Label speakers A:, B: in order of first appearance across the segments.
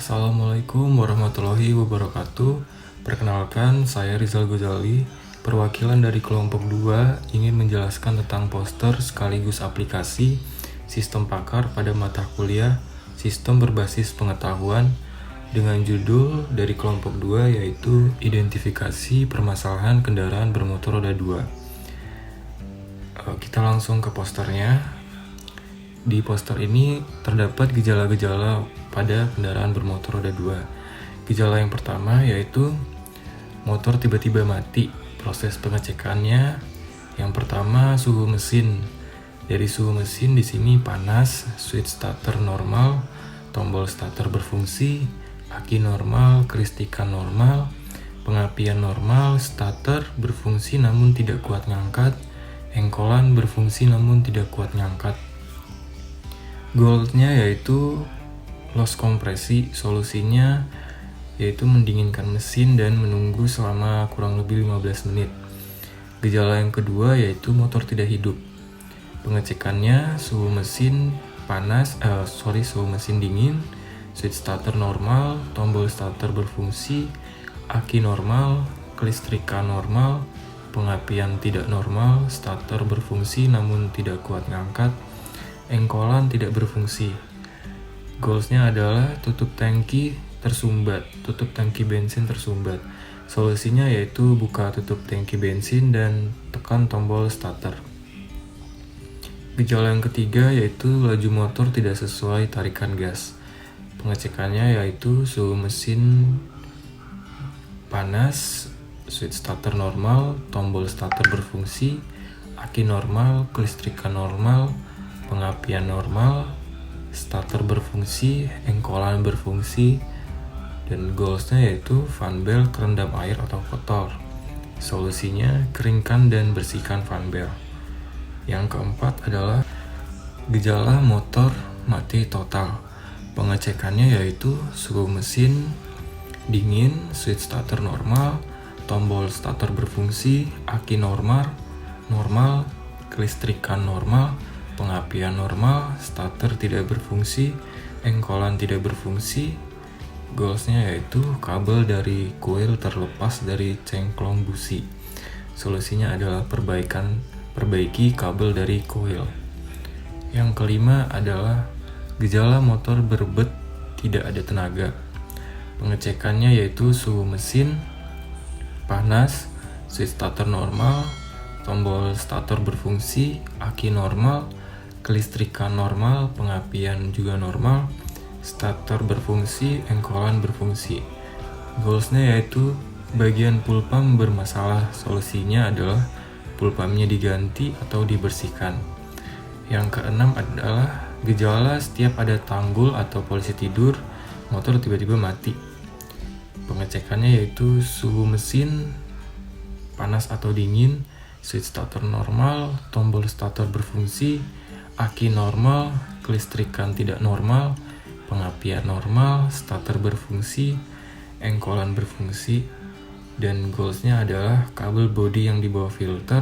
A: Assalamualaikum warahmatullahi wabarakatuh. Perkenalkan, saya Rizal Ghazali, perwakilan dari kelompok 2 ingin menjelaskan tentang poster sekaligus aplikasi sistem pakar pada mata kuliah Sistem Berbasis Pengetahuan dengan judul dari kelompok 2 yaitu Identifikasi Permasalahan Kendaraan Bermotor Roda 2. Kita langsung ke posternya. Di poster ini terdapat gejala-gejala pada kendaraan bermotor roda 2. Gejala yang pertama yaitu motor tiba-tiba mati. Proses pengecekannya yang pertama suhu mesin. Dari suhu mesin di sini panas, switch starter normal, tombol starter berfungsi, aki normal, kelistrikan normal, pengapian normal, starter berfungsi namun tidak kuat ngangkat, engkolan berfungsi namun tidak kuat ngangkat. Goalnya yaitu loss kompresi, solusinya yaitu mendinginkan mesin dan menunggu selama kurang lebih 15 menit. Gejala yang kedua yaitu motor tidak hidup. Pengecekannya suhu mesin suhu mesin dingin, switch starter normal, tombol starter berfungsi, aki normal, kelistrikan normal, pengapian tidak normal, starter berfungsi namun tidak kuat ngangkat, engkolan tidak berfungsi. Goalsnya adalah tutup tangki bensin tersumbat. Solusinya yaitu buka tutup tangki bensin dan tekan tombol starter. Gejala yang ketiga yaitu laju motor tidak sesuai tarikan gas. Pengecekannya yaitu suhu mesin panas, switch starter normal, tombol starter berfungsi, aki normal, kelistrikan normal, pengapian normal, starter berfungsi, engkolan berfungsi, dan goalsnya yaitu fan belt kerendam air atau kotor. Solusinya keringkan dan bersihkan fan belt. Yang keempat adalah gejala motor mati total. Pengecekannya yaitu suhu mesin dingin, switch starter normal, tombol starter berfungsi, aki normal, kelistrikan normal, pengapian normal, starter tidak berfungsi, engkolan tidak berfungsi. Goalsnya yaitu kabel dari kuil terlepas dari cengklong busi. Solusinya adalah perbaiki kabel dari kuil. Yang kelima adalah gejala motor berebet tidak ada tenaga. Pengecekannya yaitu suhu mesin panas, switch starter normal, tombol starter berfungsi, aki normal, kelistrikan normal, pengapian juga normal, starter berfungsi, engkolan berfungsi. Goalsnya yaitu bagian pull pump bermasalah. Solusinya adalah pull pumpnya diganti atau dibersihkan. Yang keenam adalah gejala setiap ada tanggul atau polisi tidur, motor tiba-tiba mati. Pengecekannya yaitu suhu mesin panas atau dingin, switch starter normal, tombol starter berfungsi, aki normal, kelistrikan tidak normal, pengapian normal, starter berfungsi, engkolan berfungsi, dan goalsnya adalah kabel bodi yang dibawa filter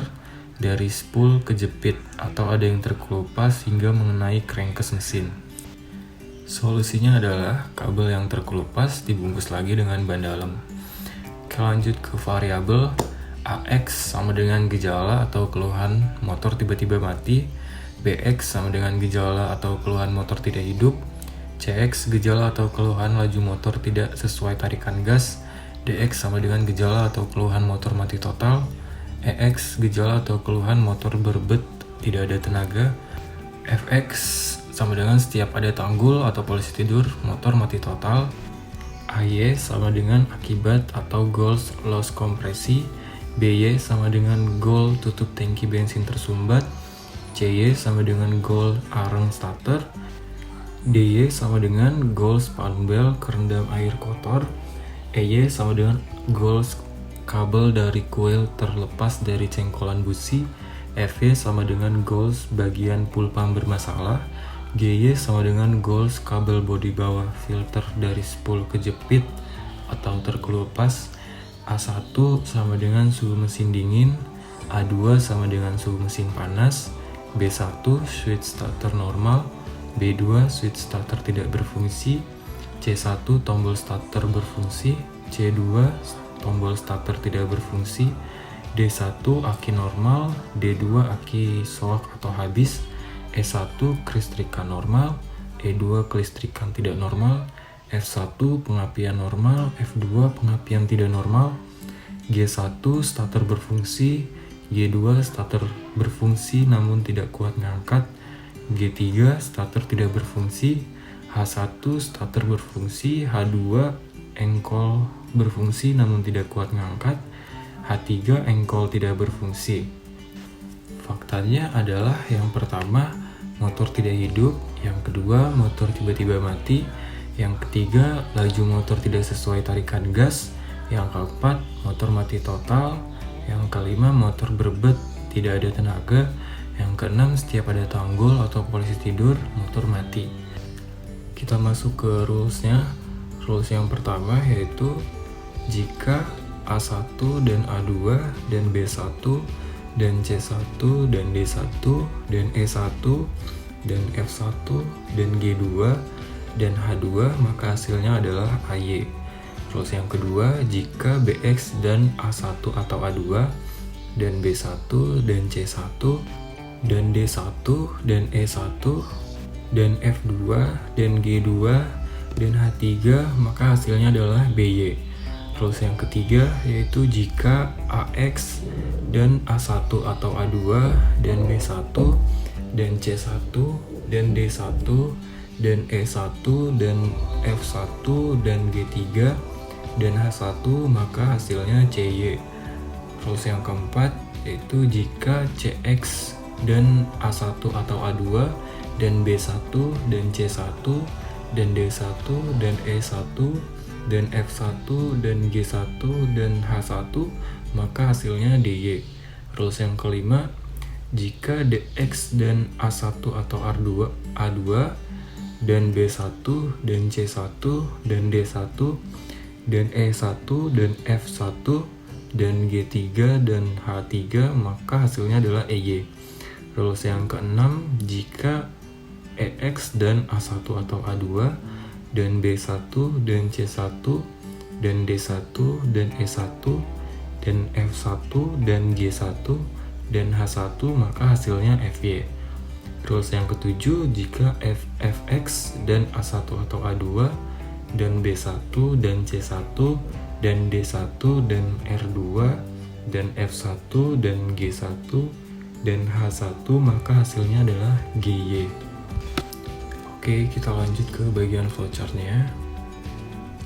A: dari spool kejepit atau ada yang terkelupas hingga mengenai crankcase mesin. Solusinya adalah kabel yang terkelupas dibungkus lagi dengan ban dalam. Kita lanjut ke variabel. AX sama dengan gejala atau keluhan motor tiba-tiba mati, BX sama dengan gejala atau keluhan motor tidak hidup, CX gejala atau keluhan laju motor tidak sesuai tarikan gas, DX sama dengan gejala atau keluhan motor mati total, EX gejala atau keluhan motor berebet tidak ada tenaga, FX sama dengan setiap ada tanggul atau polisi tidur motor mati total, AY sama dengan akibat atau goals loss kompresi, BY sama dengan goal tutup tangki bensin tersumbat, CY sama dengan goal arang starter, DY sama dengan goal fan belt kerendam air kotor, EY sama dengan goal kabel dari kuil terlepas dari cengkolan busi, FY sama dengan goal bagian pull pump bermasalah, GY sama dengan goal kabel bodi bawah filter dari spool kejepit atau terkelupas, A1 sama dengan suhu mesin dingin, A2 sama dengan suhu mesin panas, B1 switch starter normal, B2 switch starter tidak berfungsi, C1 tombol starter berfungsi, C2 tombol starter tidak berfungsi, D1 aki normal, D2 aki soak atau habis, E1 kelistrikan normal, E2 kelistrikan tidak normal, F1 pengapian normal, F2 pengapian tidak normal, G1 starter berfungsi, G2 starter berfungsi namun tidak kuat ngangkat, G3 starter tidak berfungsi, H1 starter berfungsi, H2 engkol berfungsi namun tidak kuat ngangkat, H3 engkol tidak berfungsi. Faktanya adalah yang pertama motor tidak hidup, yang kedua motor tiba-tiba mati, yang ketiga laju motor tidak sesuai tarikan gas, yang keempat motor mati total, yang kelima motor berbet tidak ada tenaga, yang keenam setiap ada tanggul atau polisi tidur motor mati. Kita masuk ke rulesnya. Rules yang pertama yaitu jika A1 dan A2 dan B1 dan C1 dan D1 dan E1 dan F1 dan G2 dan H2 maka hasilnya adalah AY. Rules yang kedua, jika BX dan A1 atau A2 dan B1 dan C1 dan D1 dan E1 dan F2 dan G2 dan H3 maka hasilnya adalah BY. Rules yang ketiga yaitu jika AX dan A1 atau A2 dan B1 dan C1 dan D1 dan E1 dan F1 dan G3 dan H1 maka hasilnya CY. Rules yang keempat yaitu jika CX dan A1 atau A2 dan B1 dan C1 dan D1 dan E1 dan F1 dan G1 dan H1 maka hasilnya DY. Rules yang kelima, jika DX dan A1 atau A2 dan B1 dan C1 dan D1 dan E1 dan F1 dan G3 dan H3 maka hasilnya adalah EY. Rules yang keenam, jika EX dan A1 atau A2 dan B1 dan C1 dan D1 dan E1 dan F1 dan G1 dan H1 maka hasilnya FY. Rules yang ketujuh, jika FX dan A1 atau A2 dan B1 dan C1 dan D1 dan R2 dan F1 dan G1 dan H1 maka hasilnya adalah GY. Oke, kita lanjut ke bagian flowchartnya.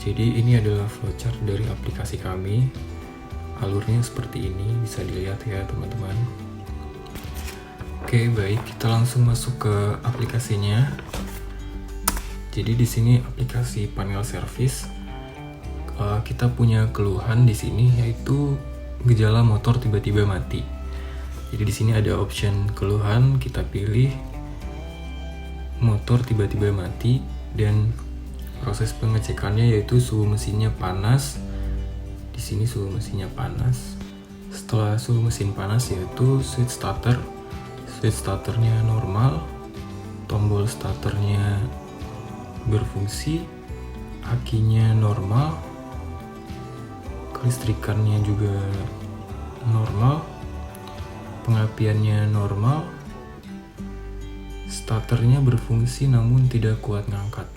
A: Jadi ini adalah flowchart dari aplikasi kami. Alurnya seperti ini, bisa dilihat ya teman-teman. Oke, baik, kita langsung masuk ke aplikasinya. Jadi di sini aplikasi panel service. Kita punya keluhan di sini yaitu gejala motor tiba-tiba mati. Jadi di sini ada option keluhan, kita pilih motor tiba-tiba mati dan proses pengecekannya yaitu suhu mesinnya panas. Di sini suhu mesinnya panas. Setelah suhu mesin panas yaitu switch starter. Switch starternya normal, tombol starternya berfungsi, akinya normal, kelistrikannya juga normal, pengapiannya normal, starternya berfungsi namun tidak kuat ngangkat,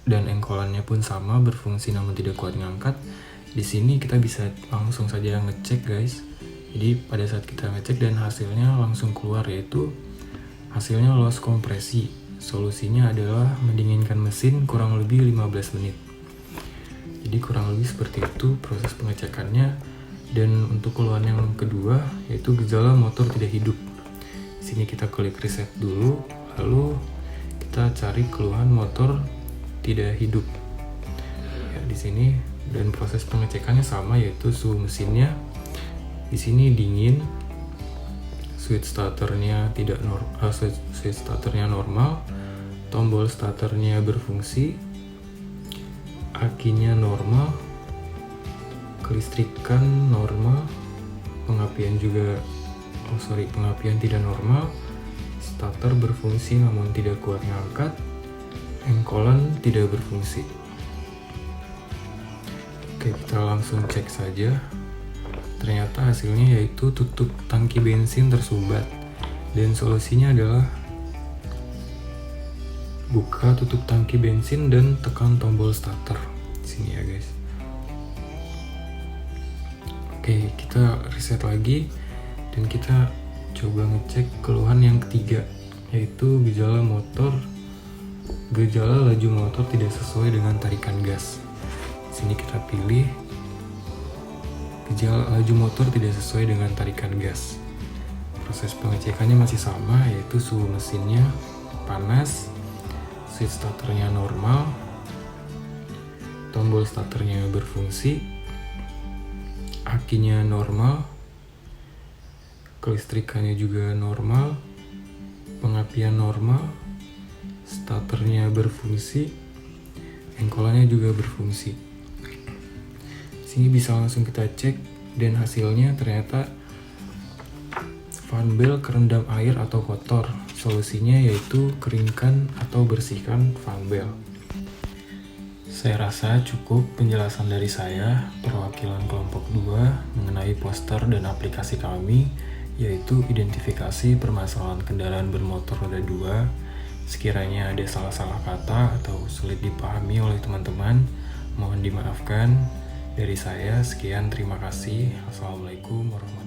A: dan engkolannya pun sama, berfungsi namun tidak kuat ngangkat. Di sini kita bisa langsung saja ngecek guys. Jadi pada saat kita ngecek dan hasilnya langsung keluar yaitu hasilnya loss kompresi. Solusinya adalah mendinginkan mesin kurang lebih 15 menit. Jadi kurang lebih seperti itu proses pengecekannya. Dan untuk keluhan yang kedua yaitu gejala motor tidak hidup. Di sini kita klik reset dulu, lalu kita cari keluhan motor tidak hidup. Ya, di sini dan proses pengecekannya sama yaitu suhu mesinnya di sini dingin, switch starternya switch starternya normal, tombol starternya berfungsi, akinya normal, kelistrikan normal, pengapian tidak normal, starter berfungsi namun tidak kuat ngangkat, engkolan tidak berfungsi. Oke, kita langsung cek saja. Ternyata hasilnya yaitu tutup tangki bensin tersumbat, dan solusinya adalah buka tutup tangki bensin dan tekan tombol starter. Sini ya guys. Oke, kita reset lagi dan kita coba ngecek keluhan yang ketiga, yaitu gejala laju motor tidak sesuai dengan tarikan gas. Sini kita pilih gejala laju motor tidak sesuai dengan tarikan gas. Proses pengecekannya masih sama, yaitu suhu mesinnya panas, switch starternya normal, tombol starternya berfungsi, akinya normal, kelistrikannya juga normal, pengapian normal, starternya berfungsi, engkolannya juga berfungsi. Sini bisa langsung kita cek, dan hasilnya ternyata fan bel kerendam air atau kotor. Solusinya yaitu keringkan atau bersihkan fan bel. Saya rasa cukup penjelasan dari saya, perwakilan kelompok 2 mengenai poster dan aplikasi kami, yaitu identifikasi permasalahan kendaraan bermotor roda 2. Sekiranya ada salah-salah kata atau sulit dipahami oleh teman-teman, mohon dimaafkan. Dari saya, sekian, terima kasih. Assalamualaikum warahmatullahi wabarakatuh.